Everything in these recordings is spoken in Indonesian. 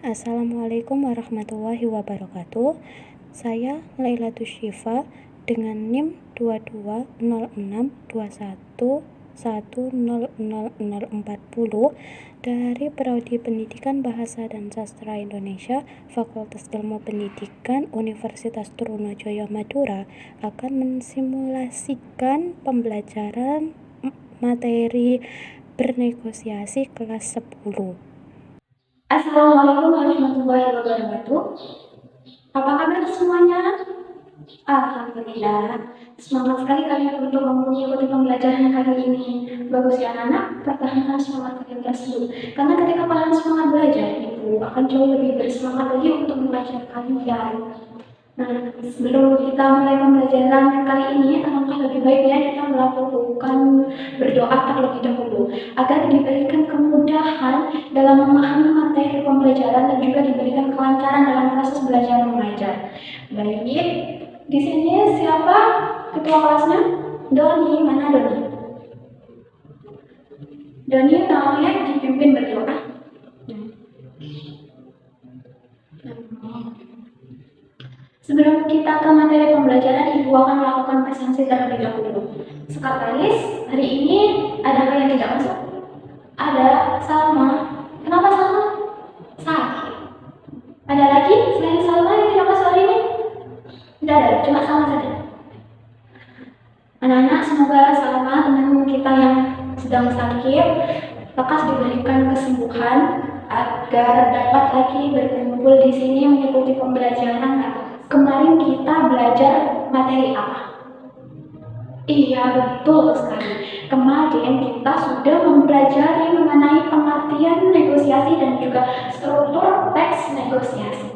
Assalamualaikum warahmatullahi wabarakatuh. Saya Lailatus Syifa dengan NIM 220662110040 dari Prodi Pendidikan Bahasa dan Sastra Indonesia, Fakultas Ilmu Pendidikan Universitas Trunojoyo Madura akan mensimulasikan pembelajaran materi bernegosiasi kelas 10. Assalamualaikum warahmatullahi wabarakatuh. Apa kabar semuanya? Alhamdulillah. Semangat sekali kalian untuk mengikuti pembelajaran kali ini. Bagus ya anak-anak, pertahankan semangat kalian tersebut. Karena ketika kalian semangat belajar, itu akan jauh lebih bersemangat lagi untuk belajar kalian. Nah, sebelum kita mulai pembelajaran kali ini, alangkah lebih baiknya kita melakukan berdoa terlebih dahulu agar diberikan kemudahan dalam memahami materi pembelajaran dan juga diberikan kelancaran dalam proses belajar mengajar. Baik, di sini siapa ketua kelasnya? Doni, mana Doni? Doni namanya dipimpin berdoa. Sebelum kita ke materi pembelajaran, Ibu akan melakukan presentasi terlebih dahulu. Sekretaris, hari ini ada yang tidak masuk? Ada, Salma. Kenapa Salma? Sakit. Ada lagi selain Salma yang tidak masuk hari ini? Tidak ada, cuma Salma saja. Anak-anak, semoga Salma, teman kita yang sedang sakit, lekas diberikan kesembuhan agar dapat lagi berkumpul di sini mengikuti pembelajaran. Kemarin kita belajar materi apa? Iya, betul sekali. Kemarin kita sudah mempelajari mengenai pengertian negosiasi dan juga struktur teks negosiasi.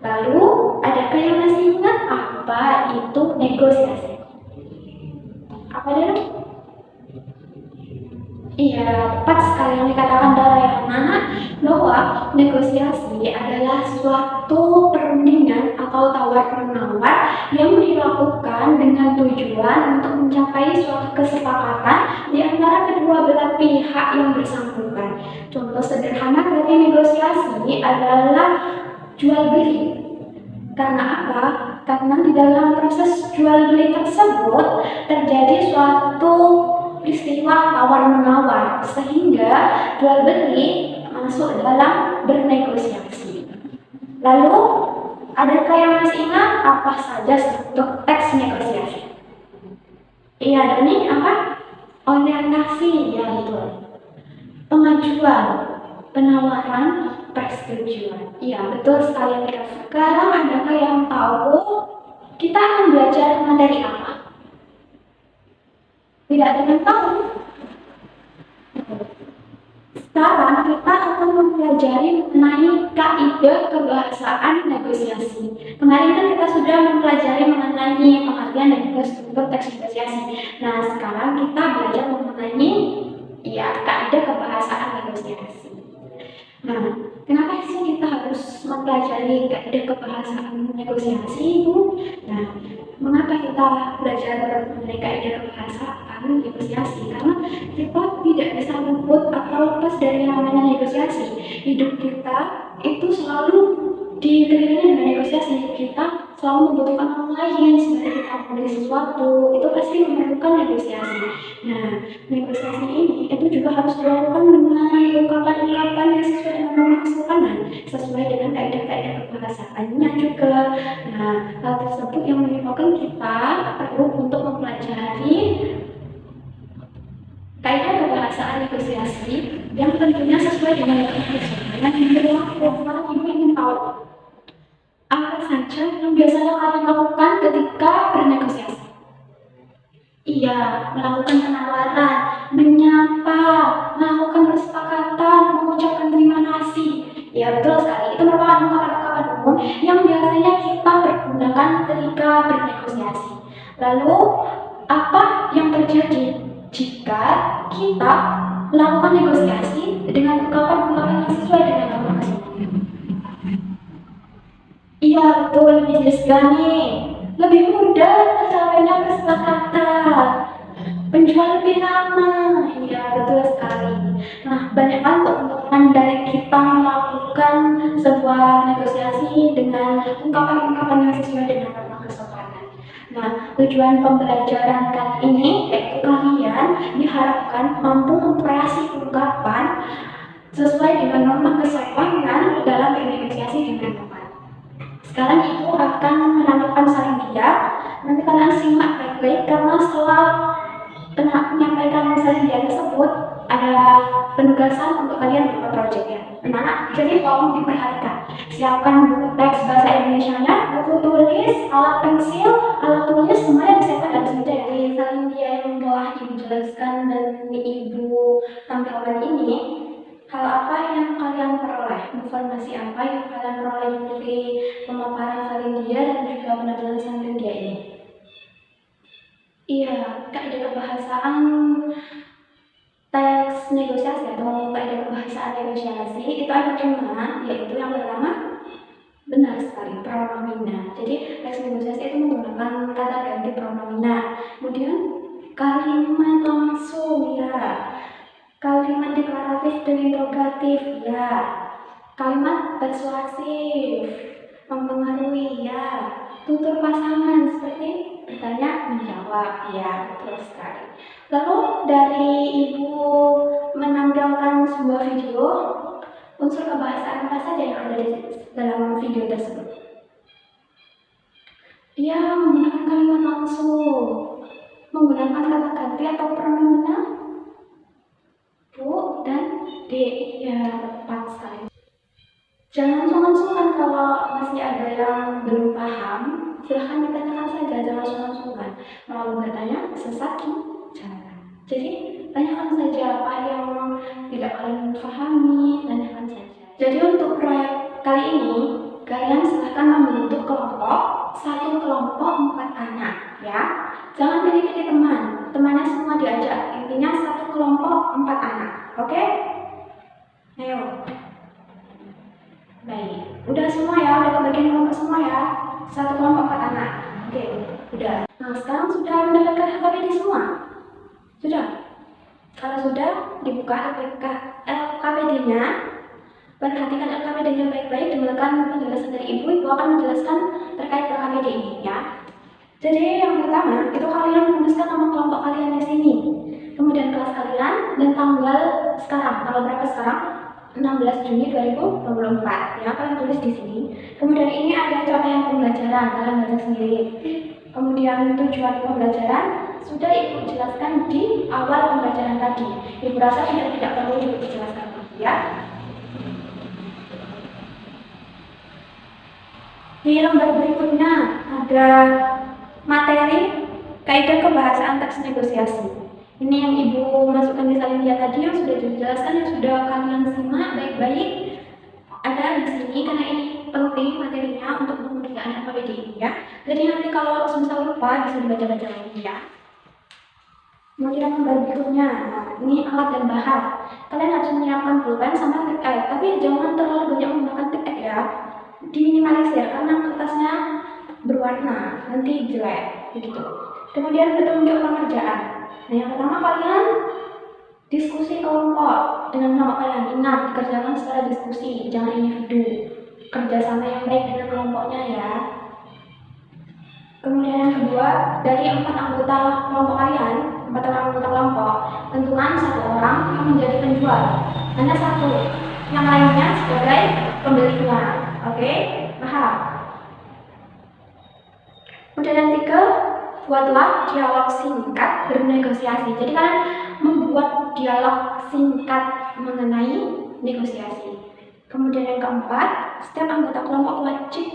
Lalu, adakah yang masih ingat apa itu negosiasi? Apa dia? Iya, tepat sekali yang dikatakan dari anak bahwa negosiasi adalah suatu perundingan atau tawar-menawar yang dilakukan dengan tujuan untuk mencapai suatu kesepakatan di antara kedua belah pihak yang bersangkutan. Contoh sederhana dari negosiasi adalah jual beli. Karena apa? Karena di dalam proses jual beli tersebut terjadi suatu peristiwa tawar-menawar sehingga jual beli masuk dalam bernegosiasi. Lalu, adakah yang masih ingat apa saja struktur teks negosiasi? Iya, Doni, apa? Orientasi, ya betul. Pengajuan, penawaran, persetujuan. Iya, betul sekali. Sekarang adakah yang tahu kita akan belajar materi apa? Tidak ada yang tahu. Sekarang kita akan mempelajari mengenai kaidah kebahasaan negosiasi. Kemarin kan kita sudah mempelajari mengenai pengertian dan juga struktur teks negosiasi. Nah, sekarang kita belajar mengenai kaidah kebahasaan negosiasi. Nah, kenapa sih kita harus mempelajari kaidah kebahasaan negosiasi, Bu? Nah, mengapa kita belajar mengenai kaidah kebahasaan negosiasi? Karena kita tidak bisa luput atau lepas dari yang namanya negosiasi. Hidup kita itu selalu dikelilingi dengan negosiasi. Kita selalu membutuhkan orang lain, sebenarnya kita membeli sesuatu, itu pasti memerlukan negosiasi. Nah, negosiasi ini itu juga harus dilakukan dengan ungkapan-ungkapan yang sesuai dengan norma kesopanan, sesuai dengan kaidah-kaidah kebahasaannya juga. Nah, hal tersebut yang menyebabkan kita perlu untuk mempelajari kaidah kebahasaan negosiasi yang tentunya sesuai dengan norma kesopanan yang berlaku. Sekarang Ibu ingin tahu apa saja yang biasanya kalian lakukan ketika bernegosiasi? Iya, melakukan penawaran, menyapa, melakukan kesepakatan, mengucapkan terima kasih. Ya, betul sekali. Itu merupakan ungkapan-ungkapan umum yang biasanya kita pergunakan ketika bernegosiasi. Lalu, apa yang terjadi jika kita melakukan negosiasi dengan ungkapan-ungkapan yang sesuai dengan norma kesopanan? Iya, betul, lebih jelas nih. Lebih mudah tercapainya kesepakatan. Penjual lebih lama. Iya, betul sekali. Nah, banyak kan keuntungan dari kita melakukan sebuah negosiasi dengan ungkapan-ungkapan yang sesuai dengan norma kesopanan. Nah, tujuan pembelajaran kali ini yaitu kalian diharapkan mampu mengkreasi ungkapan sesuai dengan norma kesopanan dalam bernegosiasi dengan teman. Sekarang ibu akan menampilkan salin dia. Nanti kalian simak baik-baik karena setelah menyampaikan salin dia tersebut ada penugasan untuk kalian berupa proyeknya. Anak-anak, jadi tolong diperhatikan. Siapkan buku teks bahasa Indonesianya, buku tulis, alat pensil, alat tulis semuanya disiapkan dalam meja ya. Di salin dia yang telah ibu jelaskan dan ibu tampilkan ini, hal apa yang kalian peroleh? Informasi apa yang kalian peroleh dari pemaparan salin dia dan juga penampilan salin dia ini? Iya, kaidah kebahasaan teks negosiasi atau kaidah kebahasaan negosiasi itu ada 5, yaitu yang pertama, benar sekali, pronomina. Jadi teks negosiasi itu menggunakan kata ganti pronomina. Kemudian kalimat langsung ya, kalimat deklaratif dan interrogatif ya, kalimat persuasif, mempengaruhi ya, tutur pasangan seperti bertanya menjawab ya, betul sekali. Lalu dari ibu menampilkan sebuah video, unsur kebahasaan apa saja yang ada di dalam video tersebut? Ya, menggunakan kalimat langsung, menggunakan kata ganti atau pronomina Bu dan D. Ya, tepat sekali. Jangan sungkan-sungkan kalau masih ada yang belum paham, silahkan ditanyakan saja, jangan sungkan-sungkan. Mau bertanya, sesat jangan. Jadi, tanyakan saja apa yang tidak kalian pahami, tanyakan saja. Jadi untuk proyek kali ini, kalian silahkan membentuk kelompok, 1 kelompok 4 anak, ya. Jangan pilih-pilih teman, temannya semua diajak. Intinya 1 kelompok 4 anak, oke? Ayo. Baik, udah semua ya, udah kebagian kelompok semua ya. 1 kelompok 4 anak. Oke, udah. Nah, sekarang sudah mendapatkan LKPD semua? Sudah? Kalau sudah, dibuka LKPD-nya. Perhatikan LKPD-nya baik-baik, dengarkan penjelasan dari ibu akan menjelaskan terkait LKPD ini ya. Jadi yang pertama, itu kalian menuliskan nama kelompok kalian di sini. Kemudian kelas kalian dan tanggal sekarang. Tanggal berapa sekarang? 16 Juni 2024 ya, kalian tulis di sini. Kemudian ini ada capaian pembelajaran, kalian baca sendiri. Kemudian tujuan pembelajaran sudah ibu jelaskan di awal pembelajaran tadi. Ibu rasa sudah tidak perlu ibu jelaskan lagi ya. Di lembar berikutnya ada materi kaidah kebahasaan teks negosiasi. Ini yang ibu masukkan di salin dia tadi yang sudah dijelaskan, yang sudah kalian simak baik-baik. Ada di sini karena ini penting materinya untuk pengerjaan LKPD ini ya. Jadi nanti kalau misal lupa bisa dibaca-baca lagi ya. Kemudian lembar berikutnya, nah, ini alat dan bahan. Kalian harus menyiapkan pulpen sama tiket, tapi jangan terlalu banyak menggunakan tiket ya. Diminimalisir karena kertasnya berwarna, nanti jelek begitu. Kemudian petunjuk pengerjaan. Nah, yang pertama kalian diskusi kelompok dengan kelompok kalian. Ingat, dikerjakan secara diskusi, jangan individu. Kerjasama yang baik dengan kelompoknya ya. Kemudian yang kedua, dari 4 anggota kelompok kalian, 4 orang anggota kelompok, tentukan 1 orang yang menjadi penjual. Hanya 1, yang lainnya sebagai pembeli uang. Oke, paham? Kemudian yang 3, buatlah dialog singkat bernegosiasi. Jadi kalian membuat dialog singkat mengenai negosiasi. Kemudian yang keempat, setiap anggota kelompok wajib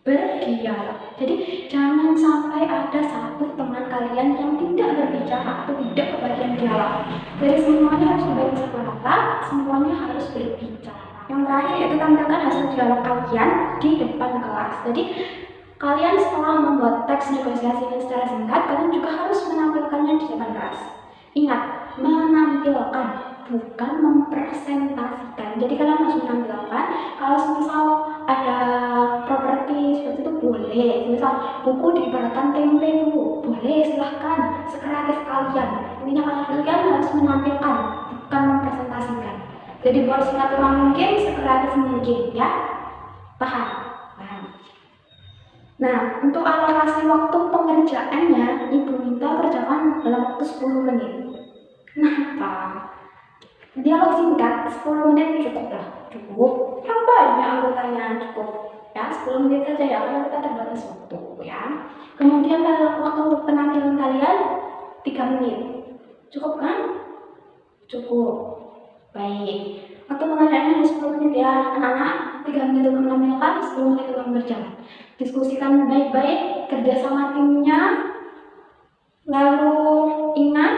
berdialog. Jadi jangan sampai ada 1 teman kalian yang tidak berbicara atau tidak kebagian dialog. Jadi semuanya harus dibagi satu rata, semuanya harus berbicara. Yang terakhir yaitu tampilkan hasil dialog kalian di depan kelas. Jadi kalian setelah membuat teks negosiasi ini secara singkat, kalian juga harus menampilkannya di depan kelas. Ingat, menampilkan, bukan mempresentasikan. Jadi kalian harus menampilkan. Kalau misal ada properti seperti itu boleh. Misal buku diibaratkan tempe bu, boleh, silahkan. Sekreatif kalian. Intinya kalian harus menampilkan, bukan mempresentasikan. Jadi buat senatural mungkin, sekreatif mungkin ya. Paham? Paham. Nah, untuk alokasi waktu pengerjaannya, Ibu minta kerjakan dalam waktu 10 menit. Kenapa? Dialog singkat 10 menit cukup lah. Cukup. Kan banyak anggotanya, cukup. Ya, 10 menit saja ya, karena kita terbatas waktu ya. Kemudian dalam waktu untuk penampilan kalian 3 menit. Cukup kan? Cukup. Baik. Waktu pengerjaannya hanya 10 menit ya, anak-anak. 3 menit untuk menampilkan, 10 menit untuk mengerjakan. Diskusikan baik-baik, kerjasama timnya. Lalu ingat,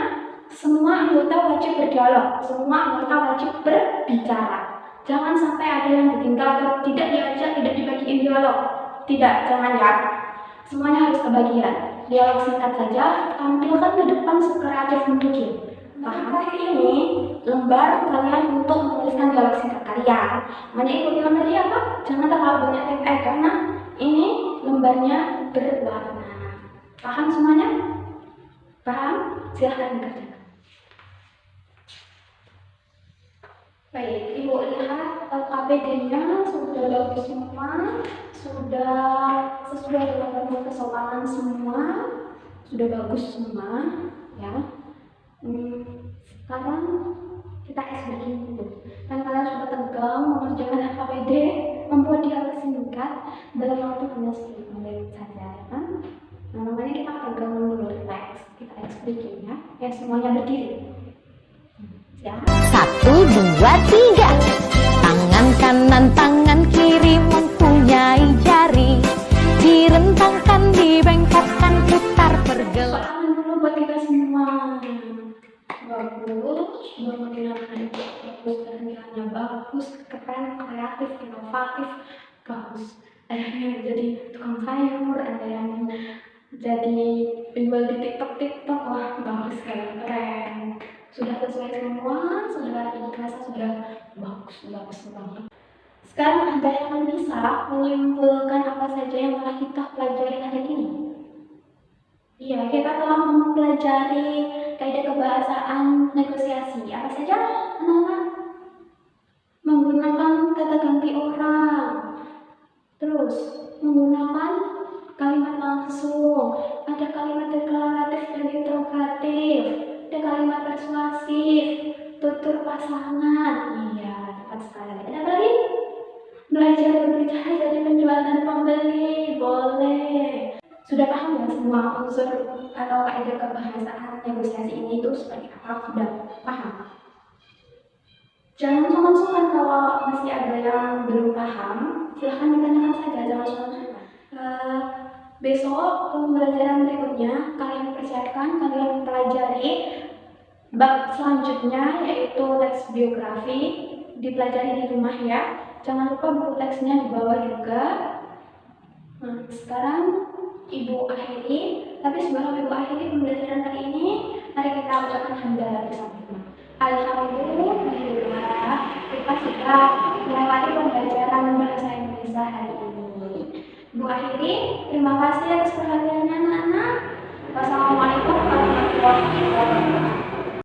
semua anggota wajib berdialog, semua anggota wajib berbicara. Jangan sampai ada yang ditinggal atau tidak diajak, tidak dibagiin dialog. Tidak, jangan ya. Semuanya harus kebagian. Dialog singkat saja, tampilkan ke depan sekreatif mungkin. Nah, hari ini lembar kalian untuk menuliskan dialog singkat kalian. Makanya ikuti lembar dia apa? Jangan terlalu banyak tip karena ini lembarnya berwarna. Paham semuanya? Paham? Silahkan dikerjakan. Baik, Ibu lihat KPD-nya sudah bagus semua, sudah sesuai dengan norma kesopanan semua, sudah bagus semua, ya. Sekarang kita explain dulu. Kan kalian sudah tegang mengerjakan KPD, membuat dialog singkat dalam waktu hanya 10 menit saja, kan? Nah, namanya kita pegang dulu teks, kita explain ya. Ya, semuanya berdiri. Ya. 1, 2, 3. Tangan kanan, tangan kiri mempunyai jari. Direntangkan, dibengkokkan, putar bergerak. Soalan dulu buat kita semua. Bagus, berkoordinasi bagus, kerjanya bagus, keren, kreatif, inovatif, bagus. Ada yang jadi tukang sayur, ada yang jadi penjual di TikTok, wah bagus keren. Sudah sesuai semua, sudah dirasa sudah bagus banget. Sekarang ada yang bisa menyimpulkan apa saja yang telah kita pelajari hari ini? Iya, kita telah mempelajari kaidah kebahasaan negosiasi. Apa saja, anak-anak? Menggunakan kata ganti orang, terus menggunakan kalimat langsung, ada kalimat deklaratif dan interrogatif, ada kalimat persuasif, tutur pasangan. Iya, tepat sekali. Ada apa lagi? Belajar berbicara dari penjual dan pembeli, boleh. Sudah paham ya semua unsur atau kaidah kebahasaan negosiasi ini itu seperti apa? Sudah paham? Jangan sungkan-sungkan kalau masih ada yang belum paham, silahkan ditanyakan saja, jangan sungkan-sungkan. Besok pembelajaran berikutnya kalian persiapkan, kalian pelajari bab selanjutnya yaitu teks biografi, dipelajari di rumah ya. Jangan lupa buku teksnya dibawa juga. Nah, sekarang Ibu akhiri, tapi sebelum Ibu akhiri pembelajaran kali ini, mari kita ucapkan hamdalah bersama. Alhamdulillah, kita sudah melewati pembelajaran bahasa Indonesia hari ini. Ibu akhiri, terima kasih atas perhatiannya anak-anak. Wassalamualaikum warahmatullahi wabarakatuh.